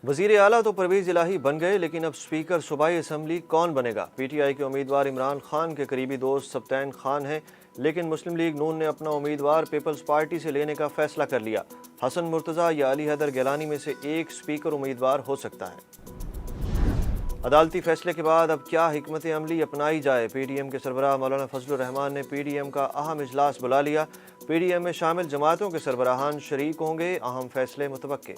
वजीर आला तो परवेज इलाही बन गए, लेकिन अब स्पीकर सूबाई असम्बली कौन बनेगा? पीटीआई के उम्मीदवार इमरान खान के करीबी दोस्त सब्तैन खान हैं, लेकिन मुस्लिम लीग नून ने अपना उम्मीदवार पीपल्स पार्टी से लेने का फैसला कर लिया। हसन मुर्तज़ा या अली हैदर गिलानी में से एक स्पीकर उम्मीदवार हो सकता है। अदालती फैसले के बाद अब क्या हिकमत अमली अपनाई जाए? पीडीएम के सरबराह मौलाना फजलुर रहमान ने पीडीएम का अहम इजलास बुला लिया। पीडीएम में शामिल जमातों के सरबराहान शरीक होंगे, अहम फैसले मुतवक्के।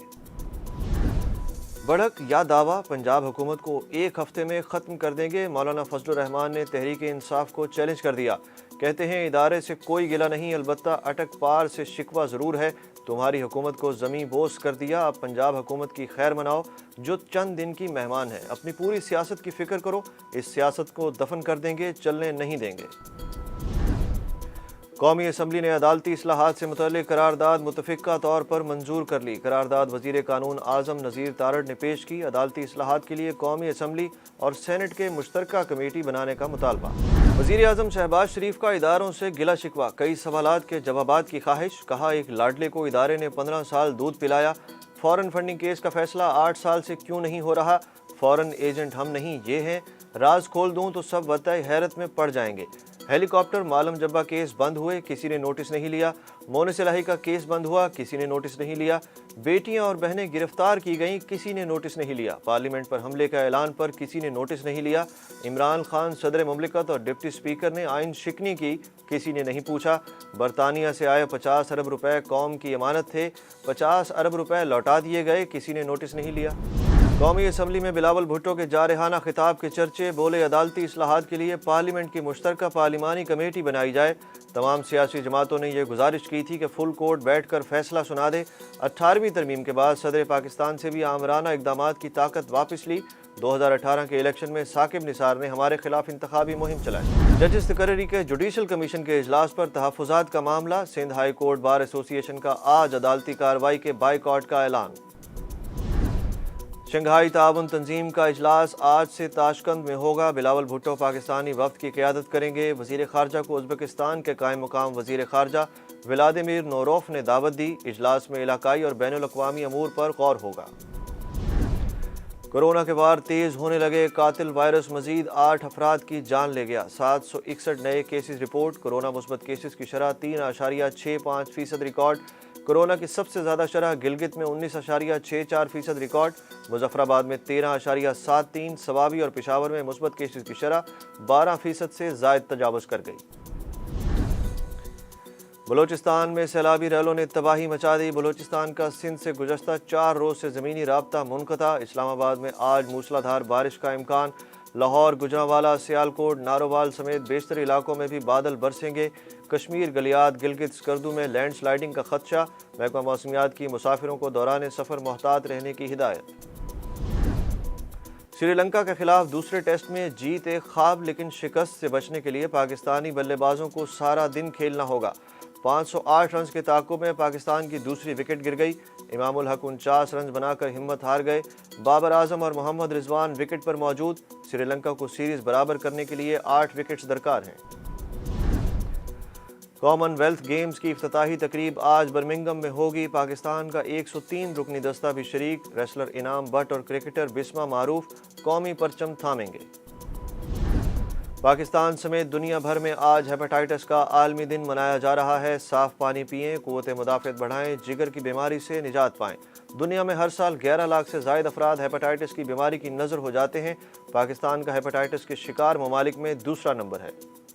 बढ़क या दावा, पंजाब हुकूमत को एक हफ्ते में ख़त्म कर देंगे। मौलाना फजलुर रहमान ने तहरीक इंसाफ को चैलेंज कर दिया। कहते हैं इदारे से कोई गिला नहीं, अलबत्ता अटक पार से शिकवा ज़रूर है। तुम्हारी हुकूमत को ज़मीं बोस कर दिया, अब पंजाब हुकूमत की खैर मनाओ जो चंद दिन की मेहमान है। अपनी पूरी सियासत की फ़िक्र करो, इस सियासत को दफन कर देंगे, चलने नहीं देंगे। कौमी असम्बली ने अदालती इस्लाहात से मुतल्लिक़ करारदाद मुतफ़िक़ा तौर पर मंजूर कर ली। करारदाद वज़ीर कानून आज़म नज़ीर तारड़ ने पेश की। अदालती इस्लाहात के लिए कौमी असम्बली और सेनेट के मुश्तरका कमेटी बनाने का मुतालबा। वज़ीर आज़म शहबाज शरीफ का इदारों से गिला शिकवा, कई सवालात के जवाबात की ख्वाहिश। कहा एक लाडले को इदारे ने 15 साल दूध पिलाया। फ़ॉरेन फंडिंग केस का फैसला 8 साल से क्यों नहीं हो रहा? फ़ॉरेन एजेंट हम नहीं, ये हैं। राज खोल दूं तो सब वतई हैरत में पड़ जाएंगे। हेलीकॉप्टर मालम जब्बा केस बंद हुए, किसी ने नोटिस नहीं लिया। मोनिस इलाही का केस बंद हुआ, किसी ने नोटिस नहीं लिया। बेटियां और बहनें गिरफ्तार की गईं, किसी ने नोटिस नहीं लिया। पार्लियामेंट पर हमले का ऐलान पर किसी ने नोटिस नहीं लिया। इमरान खान सदर मुमलिकत और डिप्टी स्पीकर ने आइन शिकनी की, किसी ने नहीं पूछा। बरतानिया से आए 50 अरब रुपए कौम की अमानत थे, 50 अरब रुपए लौटा दिए गए, किसी ने नोटिस नहीं लिया। कौमी असम्बली में बिलावल भुट्टो के जारहाना खिताब के चर्चे। बोले अदालती इस्लाहात के लिए पार्लियामेंट की मुश्तरका पार्लिमानी कमेटी बनाई जाए। तमाम सियासी जमातों ने यह गुजारिश की थी कि फुल कोर्ट बैठ कर फैसला सुना दे। 18वीं तरमीम के बाद सदर पाकिस्तान से भी आमराना इकदामात की ताकत वापस ली। 2018 के इलेक्शन में साकिब निसार ने हमारे खिलाफ इंतखाबी मुहिम चलाई। जजेस तकर्री के जुडिशल कमीशन के इजलास पर तहफ़्फ़ुज़ात का मामला। Sindh high court bar association का आज अदालती कार्रवाई के बाइकआउट का ऐलान। शंघाई ताउन तंजीम का इजलास आज से ताशकंद में होगा। बिलावल भुट्टो पाकिस्तानी वफ्द की क़यादत करेंगे। वज़ीर ख़ारजा को उज़्बेकिस्तान के कायम मुकाम वज़ीर ख़ारजा व्लादिमीर नोरोफ ने दावत दी। इजलास में इलाकाई और बैनुल अक़वामी अमूर पर गौर होगा। कोरोना के वार तेज़ होने लगे। कातिल वायरस मजीद 8 अफराद की जान ले गया। 761 नए केसेस रिपोर्ट। कोरोना मुस्बत केसेस की शरह 3.65% रिकॉर्ड। कोरोना की सबसे ज़्यादा शरह गिलगित में 19.64% रिकॉर्ड। मुजफ्फराबाद में 13.73, सवाबी और पेशावर में मुस्बत केसेस की शरह 12% से ज़ायद तजावुज़ कर गई। बलोचिस्तान में सैलाबी रैलों ने तबाही मचा दी। बलोचिस्तान का सिंध से गुज़श्ता 4 रोज़ से ज़मीनी राब्ता मुनक़ता। इस्लामाबाद में आज मूसलाधार बारिश का इम्कान। लाहौर, गुजरांवाला, सियालकोट, नारोवाल समेत बेशतर इलाकों में भी बादल बरसेंगे। कश्मीर, गलियात, गिलगित, स्कर्दू में लैंड स्लाइडिंग का खदशा। महकमा मौसमियात की मुसाफिरों को दौरान सफ़र मोहतात रहने की हिदायत। श्रीलंका के खिलाफ दूसरे टेस्ट में जीत एक ख्वाब, लेकिन शिकस्त से बचने के लिए पाकिस्तानी बल्लेबाजों को सारा दिन खेलना होगा। 508 रन के ताक़ुब में पाकिस्तान की दूसरी विकेट गिर गई। इमामुल हक 49 रन बनाकर हिम्मत हार गए। बाबर आजम और मोहम्मद रिजवान विकेट पर मौजूद। श्रीलंका को सीरीज़ बराबर करने के लिए 8 विकेट्स दरकार हैं। कॉमनवेल्थ गेम्स की इफ्तिताही तकरीब आज बर्मिंघम में होगी। पाकिस्तान का 103 रुकनी दस्ता भी शरीक। रेसलर इनाम भट्ट और क्रिकेटर बिस्मा मारूफ कौमी परचम थामेंगे। पाकिस्तान समेत दुनिया भर में आज हेपेटाइटिस का आलमी दिन मनाया जा रहा है। साफ़ पानी पिएं, क़ुव्वत मुदाफ़अत बढ़ाएं, जिगर की बीमारी से निजात पाएं। दुनिया में हर साल 11 लाख से ज़ायद अफराद हेपेटाइटिस की बीमारी की नज़र हो जाते हैं। पाकिस्तान का हेपेटाइटिस के शिकार ममालिक में दूसरा नंबर है।